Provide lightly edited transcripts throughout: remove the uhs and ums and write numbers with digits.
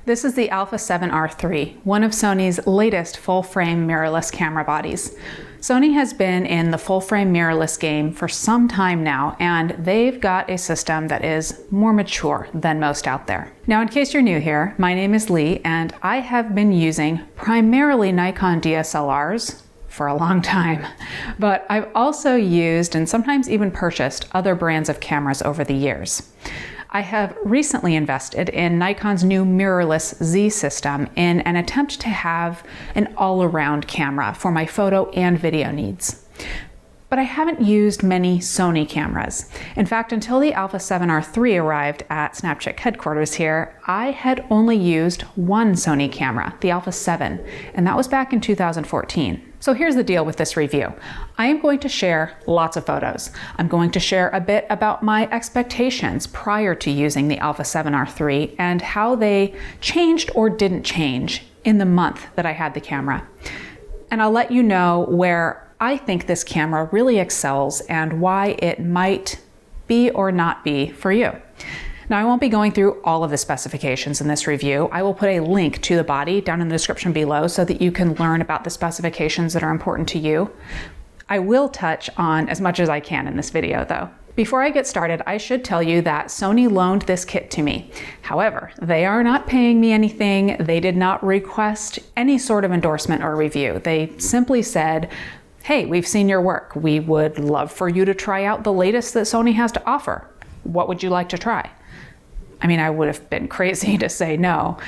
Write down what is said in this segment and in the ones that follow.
This is the a7R III, one of Sony's latest full-frame mirrorless camera bodies. Sony has been in the full-frame mirrorless game for some time now, and they've got a system that is more mature than most out there. Now, in case you're new here, my name is Leigh, and I have been using primarily Nikon DSLRs for a long time, but I've also used and sometimes even purchased other brands of cameras over the years. I have recently invested in Nikon's new Mirrorless Z system in an attempt to have an all-around camera for my photo and video needs. But I haven't used many Sony cameras. In fact, until the a7R III arrived at Snapchat headquarters here, I had only used one Sony camera, the a7, and that was back in 2014. So here's the deal with this review. I am going to share lots of photos. I'm going to share a bit about my expectations prior to using the a7R III and how they changed or didn't change in the month that I had the camera. And I'll let you know where I think this camera really excels and why it might be or not be for you. Now, I won't be going through all of the specifications in this review. I will put a link to the body down in the description below so that you can learn about the specifications that are important to you. I will touch on as much as I can in this video though. Before I get started, I should tell you that Sony loaned this kit to me. However, they are not paying me anything. They did not request any sort of endorsement or review. They simply said, hey, we've seen your work. We would love for you to try out the latest that Sony has to offer. What would you like to try? I mean, I would have been crazy to say no.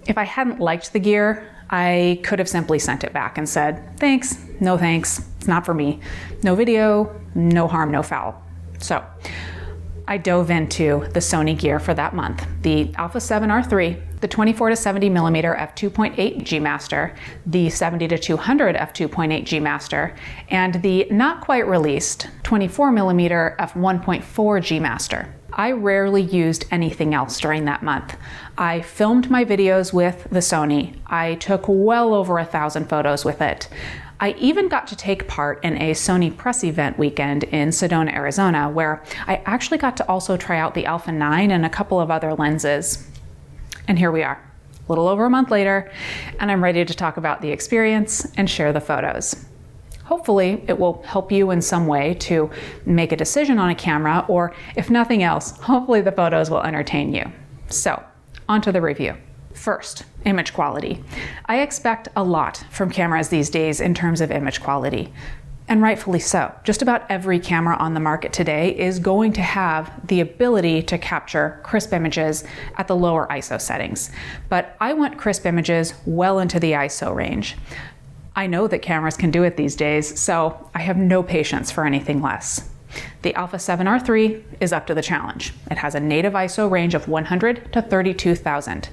If I hadn't liked the gear, I could have simply sent it back and said, thanks, no thanks, it's not for me. No video, no harm, no foul. So I dove into the Sony Gear for that month, the a7R III, the 24-70mm f2.8 G Master, the 70-200 f2.8 G Master, and the not quite released 24mm f1.4 G Master. I rarely used anything else during that month. I filmed my videos with the Sony. I took well over 1,000 photos with it. I even got to take part in a Sony press event weekend in Sedona, Arizona, where I actually got to also try out the Alpha 9 and a couple of other lenses. And here we are, a little over a month later, and I'm ready to talk about the experience and share the photos. Hopefully, it will help you in some way to make a decision on a camera, or if nothing else, hopefully the photos will entertain you. So, on to the review. First, image quality. I expect a lot from cameras these days in terms of image quality, and rightfully so. Just about every camera on the market today is going to have the ability to capture crisp images at the lower ISO settings, but I want crisp images well into the ISO range. I know that cameras can do it these days, so I have no patience for anything less. The a7R III is up to the challenge. It has a native ISO range of 100 to 32,000.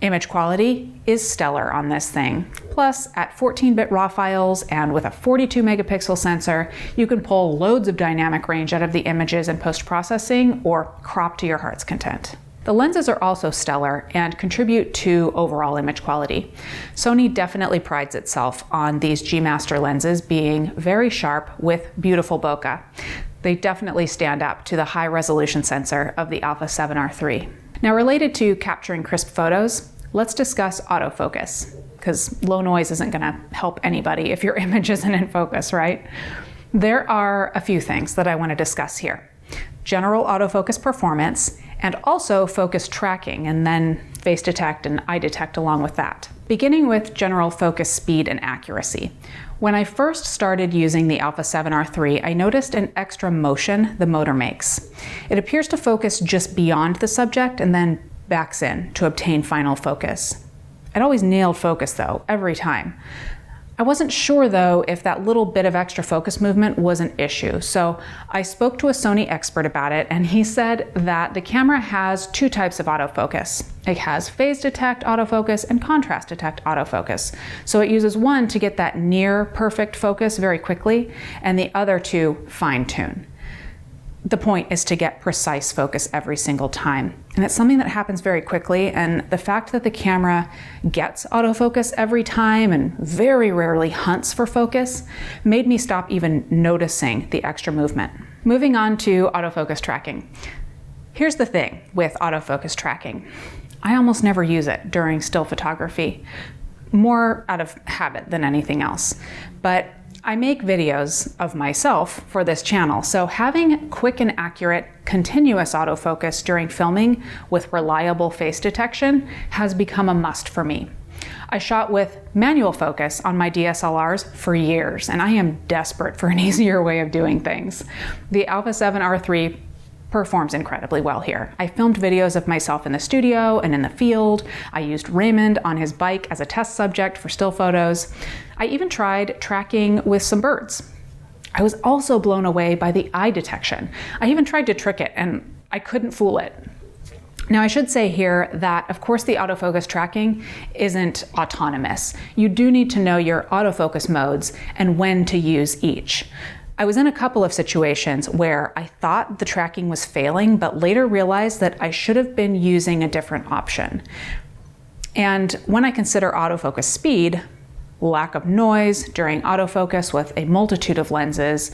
Image quality is stellar on this thing. Plus, at 14-bit RAW files and with a 42 megapixel sensor, you can pull loads of dynamic range out of the images in post-processing or crop to your heart's content. The lenses are also stellar and contribute to overall image quality. Sony definitely prides itself on these G Master lenses being very sharp with beautiful bokeh. They definitely stand up to the high resolution sensor of the a7R III. Now, related to capturing crisp photos, let's discuss autofocus, because low noise isn't gonna help anybody if your image isn't in focus, right? There are a few things that I wanna discuss here. General autofocus performance, and also focus tracking, and then face detect and eye detect along with that. Beginning with general focus speed and accuracy. When I first started using the a7R III, I noticed an extra motion the motor makes. It appears to focus just beyond the subject and then backs in to obtain final focus. It always nailed focus though, every time. I wasn't sure though if that little bit of extra focus movement was an issue, so I spoke to a Sony expert about it, and he said that the camera has two types of autofocus. It has phase detect autofocus and contrast detect autofocus. So it uses one to get that near perfect focus very quickly, and the other to fine tune. The point is to get precise focus every single time. And it's something that happens very quickly, and the fact that the camera gets autofocus every time and very rarely hunts for focus made me stop even noticing the extra movement. Moving on to autofocus tracking. Here's the thing with autofocus tracking. I almost never use it during still photography, more out of habit than anything else. But I make videos of myself for this channel, so having quick and accurate, continuous autofocus during filming with reliable face detection has become a must for me. I shot with manual focus on my DSLRs for years, and I am desperate for an easier way of doing things. The A7R III performs incredibly well here. I filmed videos of myself in the studio and in the field. I used Raymond on his bike as a test subject for still photos. I even tried tracking with some birds. I was also blown away by the eye detection. I even tried to trick it, and I couldn't fool it. Now, I should say here that, of course, the autofocus tracking isn't autonomous. You do need to know your autofocus modes and when to use each. I was in a couple of situations where I thought the tracking was failing, but later realized that I should have been using a different option. And when I consider autofocus speed, lack of noise during autofocus with a multitude of lenses,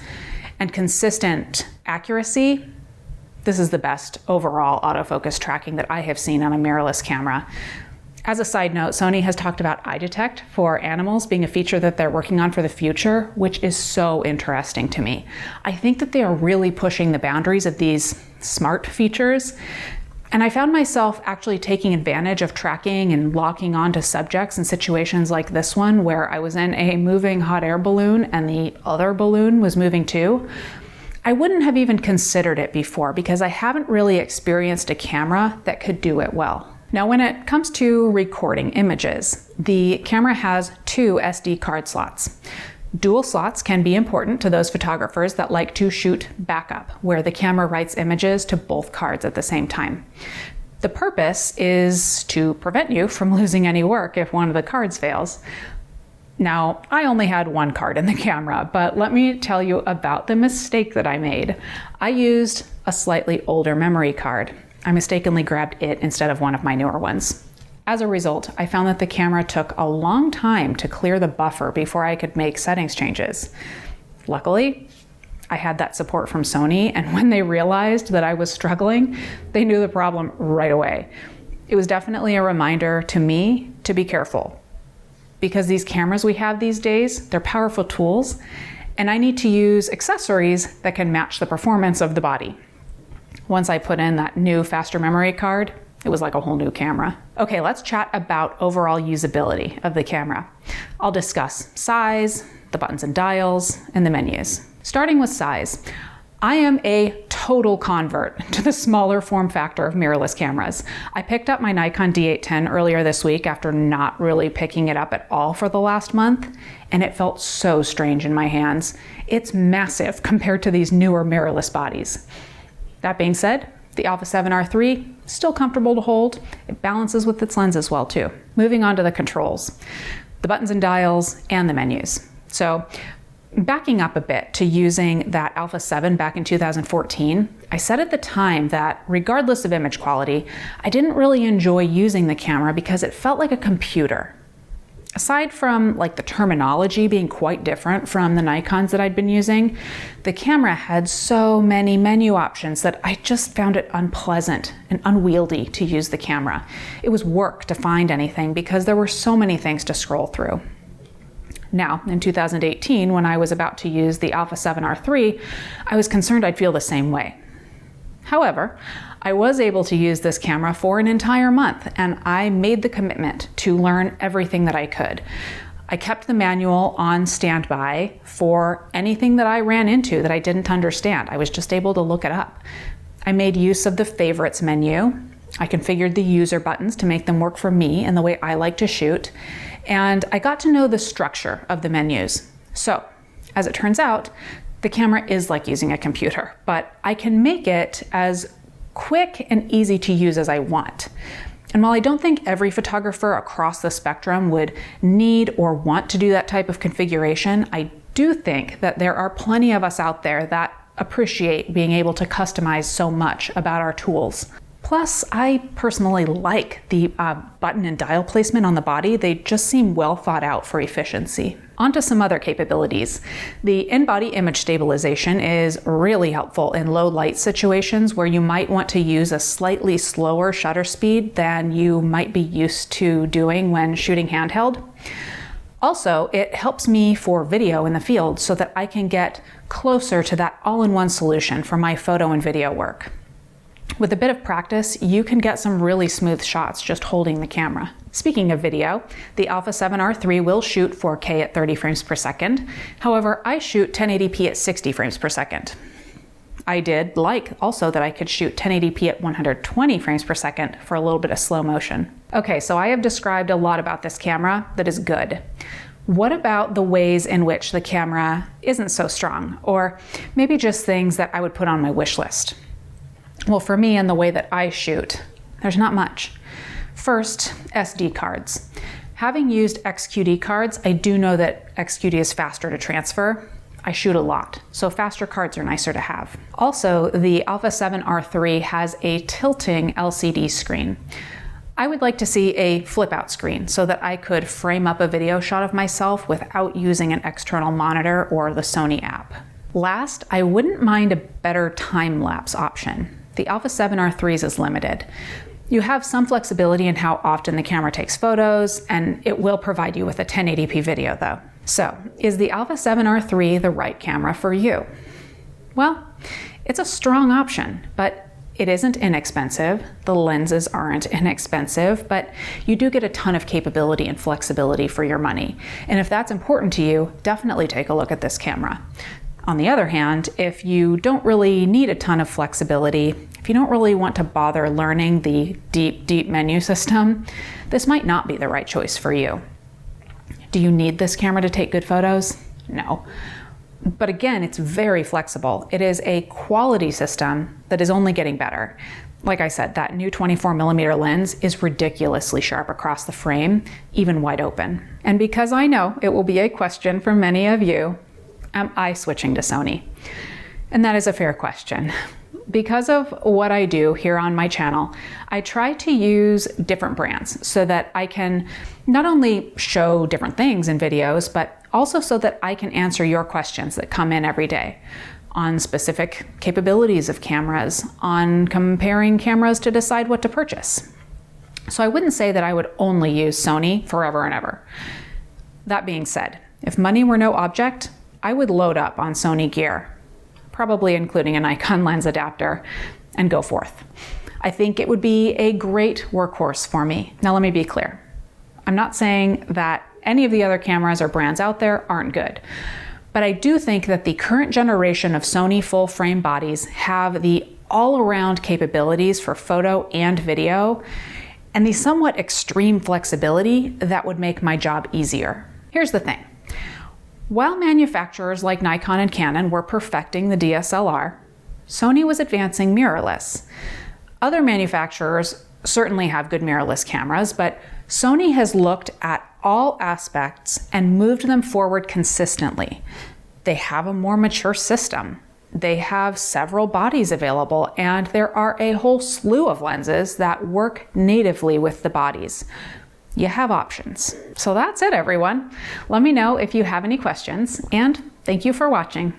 and consistent accuracy, this is the best overall autofocus tracking that I have seen on a mirrorless camera. As a side note, Sony has talked about eye detect for animals being a feature that they're working on for the future, which is so interesting to me. I think that they are really pushing the boundaries of these smart features. And I found myself actually taking advantage of tracking and locking onto subjects in situations like this one, where I was in a moving hot air balloon and the other balloon was moving too. I wouldn't have even considered it before because I haven't really experienced a camera that could do it well. Now, when it comes to recording images, the camera has 2 SD card slots. Dual slots can be important to those photographers that like to shoot backup, where the camera writes images to both cards at the same time. The purpose is to prevent you from losing any work if one of the cards fails. Now, I only had 1 card in the camera, but let me tell you about the mistake that I made. I used a slightly older memory card. I mistakenly grabbed it instead of one of my newer ones. As a result, I found that the camera took a long time to clear the buffer before I could make settings changes. Luckily, I had that support from Sony, and when they realized that I was struggling, they knew the problem right away. It was definitely a reminder to me to be careful, because these cameras we have these days, they're powerful tools, and I need to use accessories that can match the performance of the body. Once I put in that new faster memory card, it was like a whole new camera. Okay, let's chat about overall usability of the camera. I'll discuss size, the buttons and dials, and the menus. Starting with size, I am a total convert to the smaller form factor of mirrorless cameras. I picked up my Nikon D810 earlier this week after not really picking it up at all for the last month, and it felt so strange in my hands. It's massive compared to these newer mirrorless bodies. That being said, the A7R III is still comfortable to hold. It balances with its lens as well too. Moving on to the controls, the buttons and dials, and the menus. So backing up a bit to using that Alpha 7 back in 2014, I said at the time that regardless of image quality, I didn't really enjoy using the camera because it felt like a computer. Aside from like the terminology being quite different from the Nikons that I'd been using, the camera had so many menu options that I just found it unpleasant and unwieldy to use the camera. It was work to find anything because there were so many things to scroll through. Now, in 2018, when I was about to use the A7R III, I was concerned I'd feel the same way. However, I was able to use this camera for an entire month, and I made the commitment to learn everything that I could. I kept the manual on standby for anything that I ran into that I didn't understand. I was just able to look it up. I made use of the favorites menu. I configured the user buttons to make them work for me and the way I like to shoot. And I got to know the structure of the menus. So, as it turns out, the camera is like using a computer, but I can make it as quick and easy to use as I want. And while I don't think every photographer across the spectrum would need or want to do that type of configuration, I do think that there are plenty of us out there that appreciate being able to customize so much about our tools. Plus, I personally like the button and dial placement on the body. They just seem well thought out for efficiency. On to some other capabilities. The in-body image stabilization is really helpful in low light situations where you might want to use a slightly slower shutter speed than you might be used to doing when shooting handheld. Also, it helps me for video in the field so that I can get closer to that all-in-one solution for my photo and video work. With a bit of practice, you can get some really smooth shots just holding the camera. Speaking of video, the A7R III will shoot 4K at 30 frames per second. However, I shoot 1080p at 60 frames per second. I did like also that I could shoot 1080p at 120 frames per second for a little bit of slow motion. Okay, so I have described a lot about this camera that is good. What about the ways in which the camera isn't so strong, or maybe just things that I would put on my wish list? Well, for me and the way that I shoot, there's not much. First, SD cards. Having used XQD cards, I do know that XQD is faster to transfer. I shoot a lot, so faster cards are nicer to have. Also, the A7R III has a tilting LCD screen. I would like to see a flip out screen so that I could frame up a video shot of myself without using an external monitor or the Sony app. Last, I wouldn't mind a better time-lapse option. The A7R III's is limited. You have some flexibility in how often the camera takes photos, and it will provide you with a 1080p video though. So, is the A7R III the right camera for you? Well, it's a strong option, but it isn't inexpensive. The lenses aren't inexpensive, but you do get a ton of capability and flexibility for your money. And if that's important to you, definitely take a look at this camera. On the other hand, if you don't really need a ton of flexibility, if you don't really want to bother learning the deep menu system, this might not be the right choice for you. Do you need this camera to take good photos? No. But again, it's very flexible. It is a quality system that is only getting better. Like I said, that new 24mm lens is ridiculously sharp across the frame, even wide open. And because I know it will be a question from many of you, am I switching to Sony? And that is a fair question. Because of what I do here on my channel, I try to use different brands so that I can not only show different things in videos, but also so that I can answer your questions that come in every day on specific capabilities of cameras, on comparing cameras to decide what to purchase. So I wouldn't say that I would only use Sony forever and ever. That being said, if money were no object, I would load up on Sony Gear, probably including a Nikon lens adapter, and go forth. I think it would be a great workhorse for me. Now let me be clear. I'm not saying that any of the other cameras or brands out there aren't good, but I do think that the current generation of Sony full frame bodies have the all-around capabilities for photo and video, and the somewhat extreme flexibility that would make my job easier. Here's the thing. While manufacturers like Nikon and Canon were perfecting the DSLR, Sony was advancing mirrorless. Other manufacturers certainly have good mirrorless cameras, but Sony has looked at all aspects and moved them forward consistently. They have a more mature system. They have several bodies available, and there are a whole slew of lenses that work natively with the bodies. You have options. So that's it, everyone. Let me know if you have any questions, and thank you for watching.